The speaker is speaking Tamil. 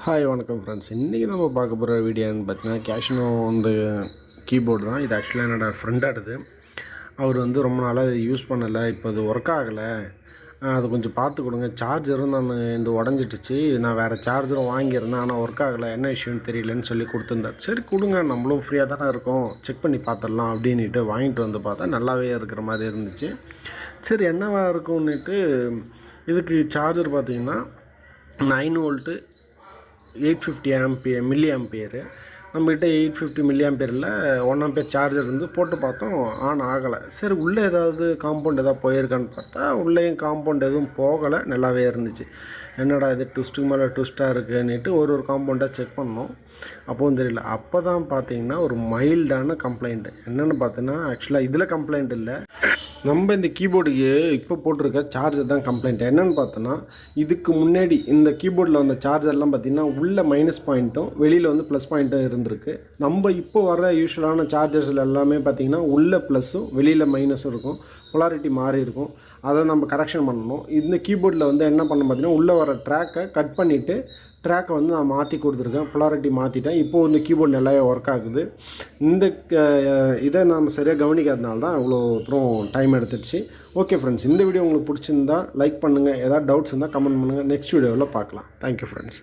ஹாய் வணக்கம் ஃப்ரெண்ட்ஸ். இன்றைக்கி நம்ம பார்க்க போகிற வீடியோன்னு பார்த்தீங்கன்னா கேஷினோ வந்து கீபோர்டு தான். இது ஆக்சுவலாக என்னோடய ஃப்ரெண்டாடுது. அவர் வந்து ரொம்ப நாளாக இது யூஸ் பண்ணலை, இப்போ அது ஒர்க் ஆகலை, அது கொஞ்சம் பார்த்து கொடுங்க. சார்ஜரும் நான் இந்த உடஞ்சிட்டுச்சு, நான் வேறு சார்ஜரும் வாங்கியிருந்தேன், ஆனால் ஒர்க் ஆகலை, என்ன விஷயம்னு தெரியலன்னு சொல்லி கொடுத்துருந்தார். சரி கொடுங்க, நம்மளும் ஃப்ரீயாக தானே இருக்கோம், செக் பண்ணி பார்த்துடலாம் அப்படின்ட்டு வாங்கிட்டு வந்து பார்த்தா நல்லாவே இருக்கிற மாதிரி இருந்துச்சு. சரி என்னவா இருக்கும்னுட்டு இதுக்கு சார்ஜர் பார்த்திங்கன்னா 9 வோல்ட்டு 850 மில்லி ஆம்பியரு. நம்மக்கிட்ட 850 மில்லி ஆம்பியரில் 1 ஆம்பியர் சார்ஜர் இருந்து போட்டு பார்த்தோம், ஆன் ஆகலை. சரி உள்ளே ஏதாவது காம்பவுண்ட் எதாவது போயிருக்கான்னு பார்த்தா உள்ளேயும் காம்பவுண்ட் எதுவும் போகலை, நல்லாவே இருந்துச்சு. என்னடா இது ட்விஸ்ட்டுக்கு மேலே ட்விஸ்ட்டாக இருக்குன்னுட்டு ஒரு காம்பவுண்டாக செக் பண்ணோம், அப்போவும் தெரியல. அப்போ தான் பார்த்தீங்கன்னா ஒரு மைல்டான கம்ப்ளைண்ட்டு. என்னென்னு பார்த்தீங்கன்னா ஆக்சுவலாக இதில் கம்ப்ளைண்ட் இல்லை, நம்ம இந்த கீபோர்டுக்கு இப்போ போட்டிருக்க சார்ஜர் தான் கம்ப்ளைண்ட். என்னென்னு பார்த்தோன்னா இதுக்கு முன்னாடி இந்த கீபோர்டில் வந்த சார்ஜர்லாம் பார்த்திங்கன்னா உள்ளே மைனஸ் பாயிண்ட்டும் வெளியில் வந்து ப்ளஸ் பாயிண்ட்டும் இருந்திருக்கு. நம்ம இப்போ வர யூஸ்வலான சார்ஜர்ஸில் எல்லாமே பார்த்திங்கன்னா உள்ளே ப்ளஸ்ஸும் வெளியில் மைனஸும் இருக்கும், பொலாரிட்டி மாறி இருக்கும். அதை நம்ம கரெக்ஷன் பண்ணணும். இந்த கீபோர்டில் வந்து என்ன பண்ண பார்த்திங்கன்னா உள்ளே வர ட்ராக்கை கட் பண்ணிவிட்டு ட்ராக்கை வந்து நான் மாற்றி கொடுத்துருக்கேன், பொலாரிட்டி மாற்றிட்டேன். இப்போது இந்த கீபோர்டு நல்லாவே ஒர்க் ஆகுது. இந்த இதை நம்ம சரியாக கவனிக்காதனால தான் இவ்வளோ தூரம் டைம் எடுத்துடுச்சு. ஓகே ஃப்ரெண்ட்ஸ், இந்த வீடியோ உங்களுக்கு பிடிச்சிருந்தா லைக் பண்ணுங்கள், ஏதாவது டவுட்ஸ் இருந்தால் கமெண்ட் பண்ணுங்கள். நெக்ஸ்ட் வீடியோவில் பார்க்கலாம். Thank you friends.